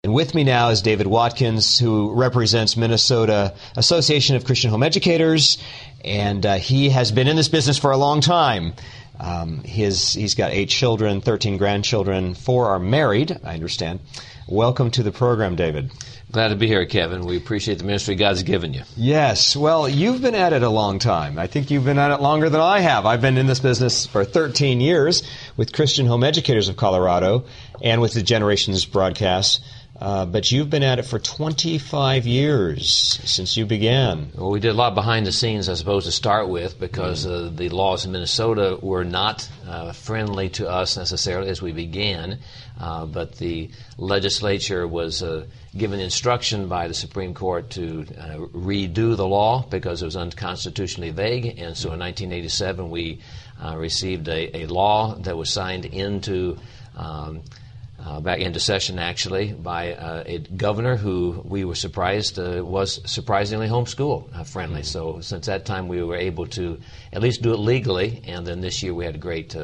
And with me now is David Watkins, who represents Minnesota Association of Christian Home Educators, and he has been in this business for a long time. He's got 8 children, 13 grandchildren, 4 are married, I understand. Welcome to the program, David. Glad to be here, Kevin. We appreciate the ministry God's given you. Yes. Well, you've been at it a long time. I think you've been at it longer than I have. I've been in this business for 13 years with Christian Home Educators of Colorado and with the Generations broadcast. But you've been at it for 25 years since you began. Well, we did a lot behind the scenes, I suppose, to start with, because the laws in Minnesota were not friendly to us necessarily as we began. But the legislature was given instruction by the Supreme Court to redo the law because it was unconstitutionally vague. And so in 1987, we received a law that was signed into back into session, actually, by a governor who we were surprised was surprisingly homeschool friendly. So since that time, we were able to at least do it legally, and then this year we had a great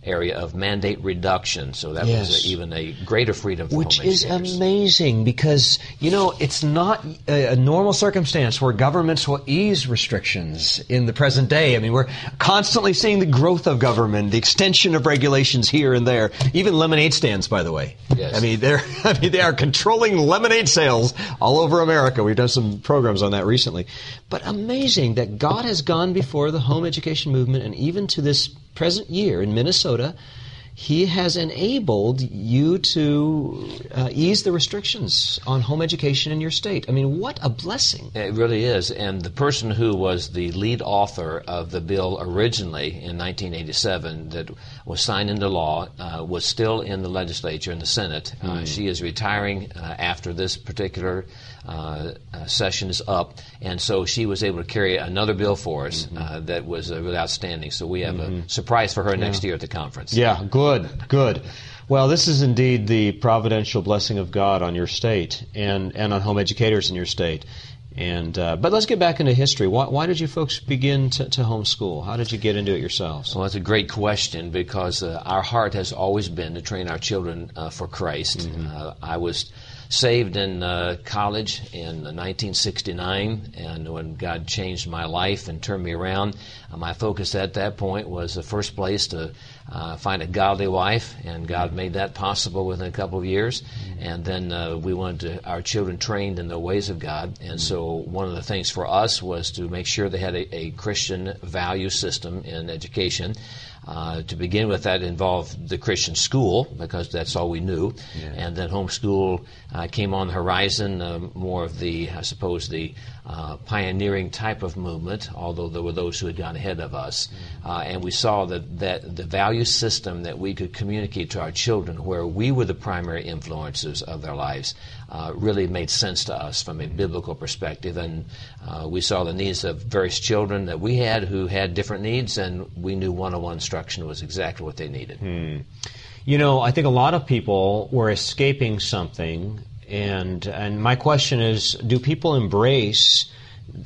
area of mandate reduction. So that was even a greater freedom for home educators. Which is amazing because, you know, it's not a normal circumstance where governments will ease restrictions in the present day. I mean, we're constantly seeing the growth of government, the extension of regulations here and there, even lemonade stands, by the way. Yes. I mean, they are controlling lemonade sales all over America. We've done some programs on that recently. But amazing that God has gone before the home education movement, and even to this present year in Minnesota, He has enabled you to ease the restrictions on home education in your state. I mean, what a blessing. It really is. And the person who was the lead author of the bill originally in 1987 that was signed into law was still in the legislature, in the Senate. She is retiring after this particular session is up. And so she was able to carry another bill for us that was really outstanding. So we have a surprise for her next year at the conference. Yeah, good. Well, this is indeed the providential blessing of God on your state and on home educators in your state. And but let's get back into history. Why did you folks begin to homeschool? How did you get into it yourselves? Well, that's a great question, because our heart has always been to train our children for Christ. I was saved in college in 1969, and when God changed my life and turned me around, my focus at that point was the first place to find a godly wife, and God made that possible within a couple of years. And then we wanted our children trained in the ways of God, and so one of the things for us was to make sure they had a Christian value system in education. To begin with, that involved the Christian school, because that's all we knew. And then homeschool came on the horizon, more of the, I suppose, the pioneering type of movement, although there were those who had gone ahead of us. And we saw that the value system that we could communicate to our children, where we were the primary influencers of their lives, really made sense to us from a biblical perspective. And we saw the needs of various children that we had who had different needs, and we knew one-on-one instruction was exactly what they needed. You know, I think a lot of people were escaping something, and my question is, do people embrace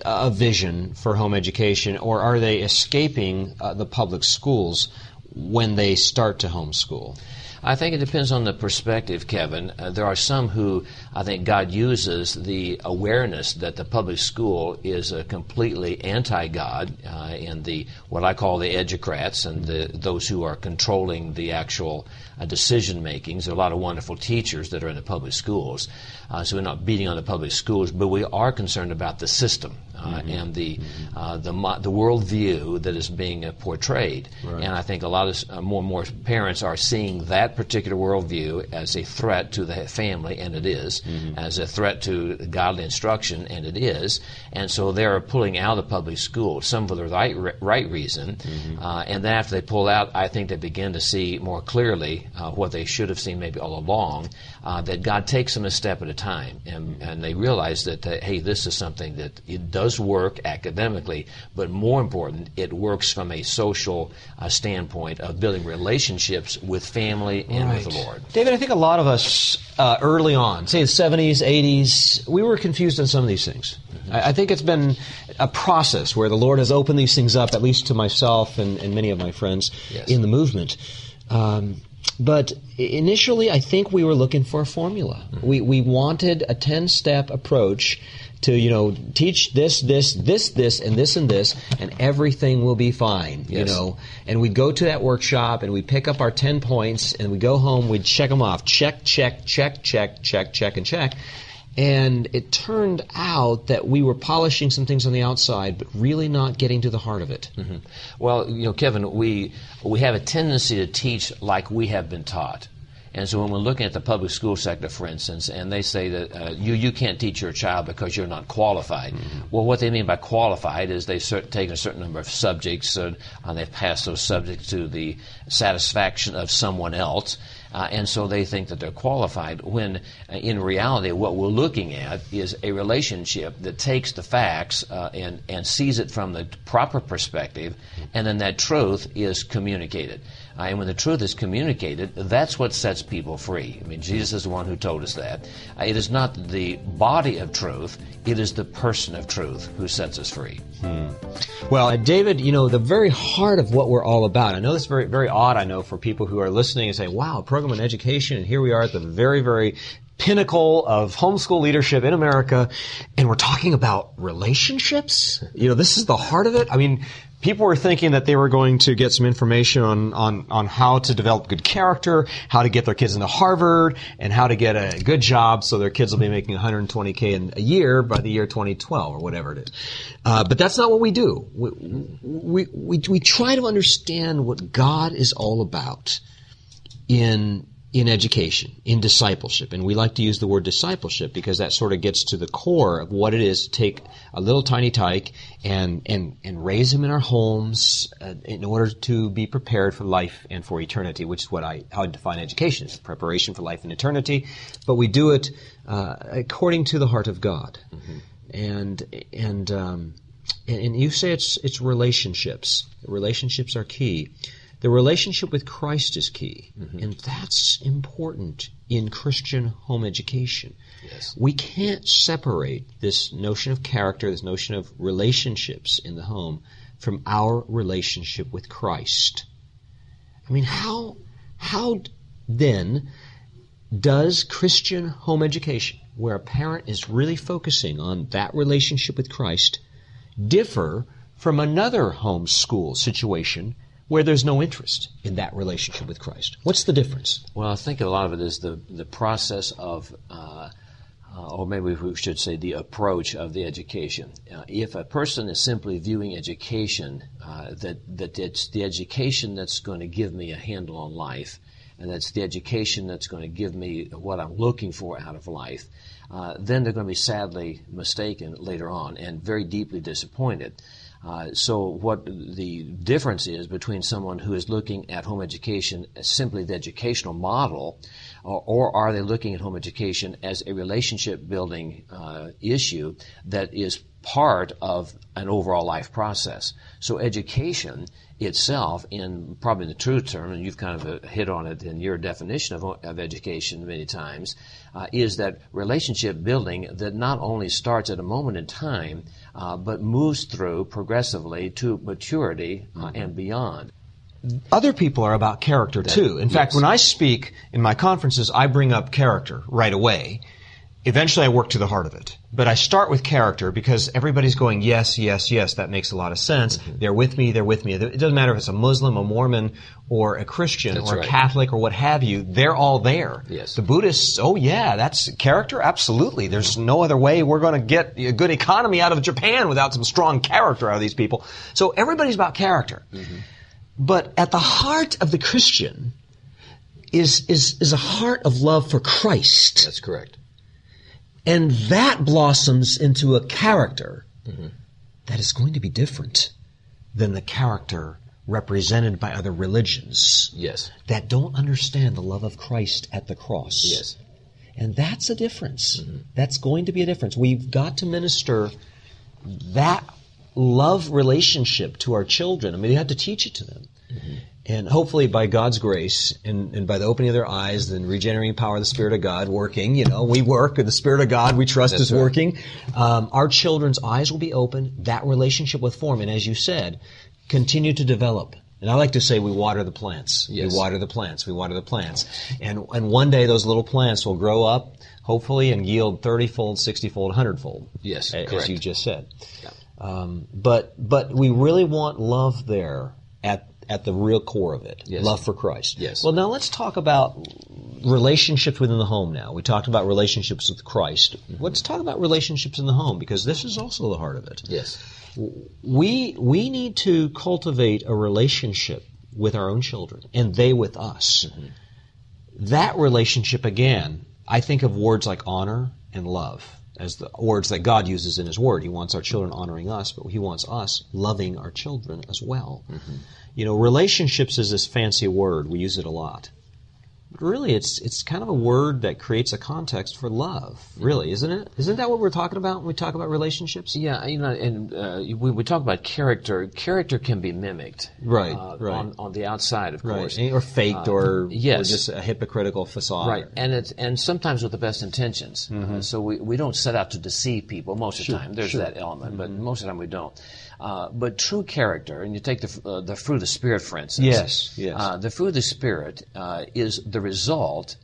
a vision for home education, or are they escaping the public schools when they start to homeschool? I think it depends on the perspective, Kevin. There are some who I think God uses the awareness that the public school is completely anti-God, and the what I call the educrats and those who are controlling the actual decision-makings. There are a lot of wonderful teachers that are in the public schools, so we're not beating on the public schools, but we are concerned about the system and the worldview that is being portrayed. Right. And I think a lot of more and more parents are seeing that particular worldview as a threat to the family, and it is, as a threat to godly instruction, and it is. And so they're pulling out of the public school, some for the right reason. And then after they pull out, I think they begin to see more clearly what they should have seen maybe all along, that God takes them a step at a time. And they realize that, hey, this is something that it does work academically, but more important, it works from a social standpoint of building relationships with family and with the Lord. David, I think a lot of us early on, say the 70s, 80s, we were confused on some of these things. I think it's been a process where the Lord has opened these things up, at least to myself and many of my friends in the movement. But initially, I think we were looking for a formula. Mm-hmm. We wanted a 10-step approach to, teach this, and this, and everything will be fine, yes. And we'd go to that workshop, and we'd pick up our 10 points, and we'd go home, we'd check them off. Check, and check. And it turned out that we were polishing some things on the outside, but really not getting to the heart of it. Mm-hmm. Well, Kevin, we have a tendency to teach like we have been taught. And so when we're looking at the public school sector, for instance, and they say that you can't teach your child because you're not qualified. Mm-hmm. Well, what they mean by qualified is they've taken a certain number of subjects and they've passed those subjects to the satisfaction of someone else. And so they think that they're qualified, when in reality what we're looking at is a relationship that takes the facts and sees it from the proper perspective, and then that truth is communicated. And when the truth is communicated, that's what sets people free. I mean, Jesus is the one who told us that. It is not the body of truth, it is the person of truth who sets us free. Well, David, the very heart of what we're all about, I know it's very, very odd, for people who are listening and say, wow, a program on education, and here we are at the very, very pinnacle of homeschool leadership in America, and we're talking about relationships? This is the heart of it? I mean, people were thinking that they were going to get some information on how to develop good character, how to get their kids into Harvard, and how to get a good job so their kids will be making $120K a year by the year 2012 or whatever it is. But that's not what we do. We try to understand what God is all about in education, in discipleship. And we like to use the word discipleship because that sort of gets to the core of what it is to take a little tiny tyke and raise him in our homes in order to be prepared for life and for eternity, which is how I define education. It's preparation for life and eternity, but we do it according to the heart of God. Mm-hmm. And you say it's relationships. Relationships are key. The relationship with Christ is key, mm-hmm. and that's important in Christian home education. Yes. We can't separate this notion of character, this notion of relationships in the home, from our relationship with Christ. I mean, how then does Christian home education, where a parent is really focusing on that relationship with Christ, differ from another home school situation where there's no interest in that relationship with Christ? What's the difference? Well, I think a lot of it is the process of, or maybe we should say the approach of the education. If a person is simply viewing education, that it's the education that's going to give me a handle on life, and that's the education that's going to give me what I'm looking for out of life, then they're going to be sadly mistaken later on and very deeply disappointed. So what the difference is between someone who is looking at home education as simply the educational model, or are they looking at home education as a relationship-building issue that is part of an overall life process? So education itself, in probably the true term, and you've kind of hit on it in your definition of education many times, is that relationship building that not only starts at a moment in time, but moves through progressively to maturity and beyond. Other people are about character too. In fact, when I speak in my conferences, I bring up character right away. Eventually I work to the heart of it. But I start with character because everybody's going, yes, yes, yes, that makes a lot of sense. Mm-hmm. They're with me, they're with me. It doesn't matter if it's a Muslim, a Mormon, or a Christian, or a Catholic, or what have you. They're all there. Yes. The Buddhists, oh yeah, that's character? Absolutely. There's no other way we're going to get a good economy out of Japan without some strong character out of these people. So everybody's about character. Mm-hmm. But at the heart of the Christian is a heart of love for Christ. That's correct. And that blossoms into a character that is going to be different than the character represented by other religions that don't understand the love of Christ at the cross. Yes. And that's a difference. Mm-hmm. That's going to be a difference. We've got to minister that love relationship to our children. I mean, you have to teach it to them. Mm-hmm. And hopefully by God's grace and by the opening of their eyes, the regenerating power of the Spirit of God working, we work, and the Spirit of God we trust is working. Our children's eyes will be open, that relationship will form, and as you said, continue to develop And I like to say we water the plants. Yes. We water the plants. We water the plants. And one day those little plants will grow up, hopefully, and yield 30-fold, 60-fold, 100-fold. Yes, as correct. you just said. Yeah. But we really want love there at the real core of it. Yes. Love for Christ. Yes. Well, now let's talk about relationships within the home now. We talked about relationships with Christ. Mm-hmm. Let's talk about relationships in the home, because this is also the heart of it. Yes. We need to cultivate a relationship with our own children, and they with us. Mm-hmm. That relationship, again, I think of words like honor and love as the words that God uses in His Word. He wants our children honoring us, but He wants us loving our children as well. Mm-hmm. You know, relationships is this fancy word. We use it a lot. But really, it's kind of a word that creates a context for love, really, isn't it? Isn't that what we're talking about when we talk about relationships? Yeah, you know, and when we talk about character can be mimicked. Right. On the outside, of course. Or faked, or yes. just a hypocritical facade. Right, and sometimes with the best intentions. Mm-hmm. So we don't set out to deceive people most of the time. There's Sure. that element, but Mm-hmm. most of the time we don't. But true character, and you take the fruit of the Spirit, for instance. Yes. The fruit of the Spirit is the result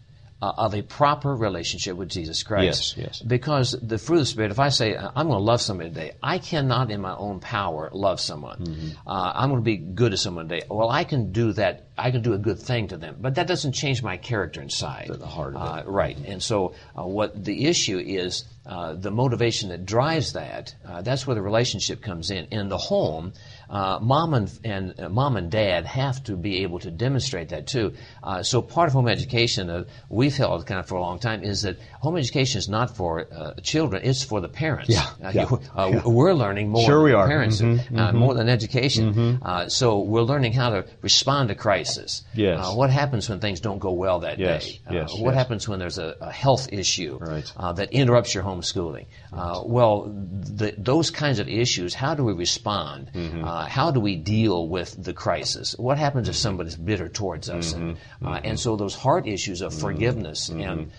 of a proper relationship with Jesus Christ. Yes. Because the fruit of the Spirit, if I say, I'm going to love somebody today, I cannot in my own power love someone. Mm-hmm. I'm going to be good to someone today. Well, I can do that. I can do a good thing to them. But that doesn't change my character inside. The heart of it. Right. And so what the issue is, the motivation that drives that, that's where the relationship comes in. In the home, mom and dad have to be able to demonstrate that too. So part of home education, we've held kind of for a long time, is that home education is not for children; it's for the parents. We're learning more Sure we than are. parents, Mm-hmm. more than education. Mm-hmm. So we're learning how to respond to crisis. Yes. What happens when things don't go well that Yes. day? Yes. What happens when there's a health issue Right. that interrupts your homeschooling? Those kinds of issues, how do we respond? Mm-hmm. How do we deal with the crisis? What happens if somebody's bitter towards us? And so those heart issues of forgiveness and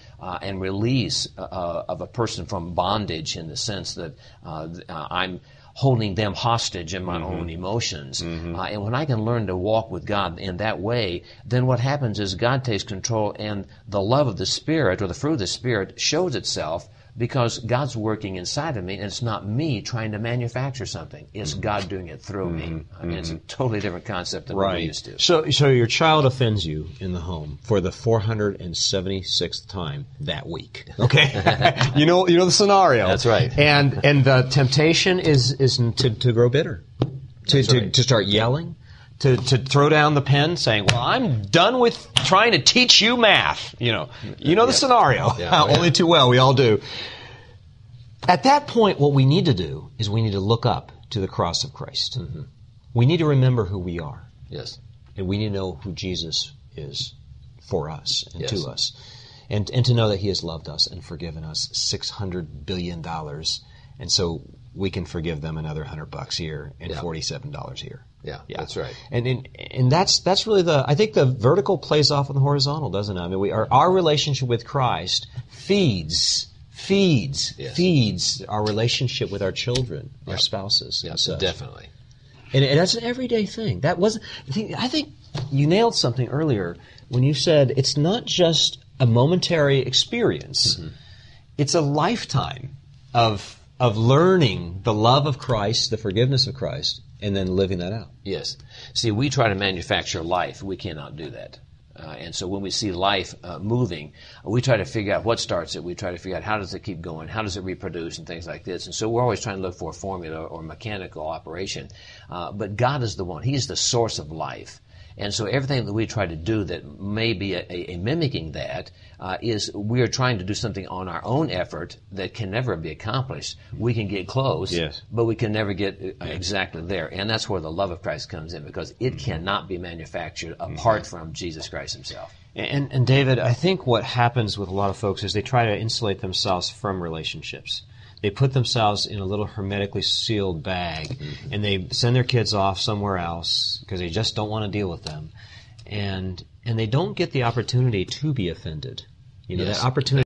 release of a person from bondage, in the sense that I'm holding them hostage in my own emotions. And when I can learn to walk with God in that way, then what happens is God takes control, and the love of the Spirit, or the fruit of the Spirit, shows itself, because God's working inside of me, and it's not me trying to manufacture something. It's God doing it through me. I mean, it's a totally different concept than what we're used to. So your child offends you in the home for the 476th time that week. Okay, you know the scenario. That's right. And the temptation is to grow bitter, to start yelling, to throw down the pen, saying, "Well, I'm done with trying to teach you math." You know the scenario only too well. We all do. At that point, what we need to do is we need to look up to the cross of Christ. Mm-hmm. We need to remember who we are. Yes. And we need to know who Jesus is for us and Yes. to us. And to know that He has loved us and forgiven us $600 billion. And so we can forgive them another $100 here and $47 here. Yeah, that's right. And that's really I think the vertical plays off on the horizontal, doesn't it? I mean, our relationship with Christ feeds our relationship with our children, our spouses. Yeah, and such. definitely. And that's an everyday thing. I think you nailed something earlier when you said it's not just a momentary experience. Mm-hmm. It's a lifetime of learning the love of Christ, the forgiveness of Christ, and then living that out. Yes. See, we try to manufacture life. We cannot do that. And so when we see life moving, we try to figure out what starts it. We try to figure out how does it keep going, how does it reproduce, and things like this. And so we're always trying to look for a formula or mechanical operation. But God is the one. He's the source of life. And so everything that we try to do that may be a mimicking that is we are trying to do something on our own effort that can never be accomplished. We can get close, yes, but we can never get exactly there. And that's where the love of Christ comes in, because it cannot be manufactured apart from Jesus Christ Himself. And David, I think what happens with a lot of folks is they try to insulate themselves from relationships. They put themselves in a little hermetically sealed bag, and they send their kids off somewhere else because they just don't want to deal with them. And they don't get the opportunity to be offended. That opportunity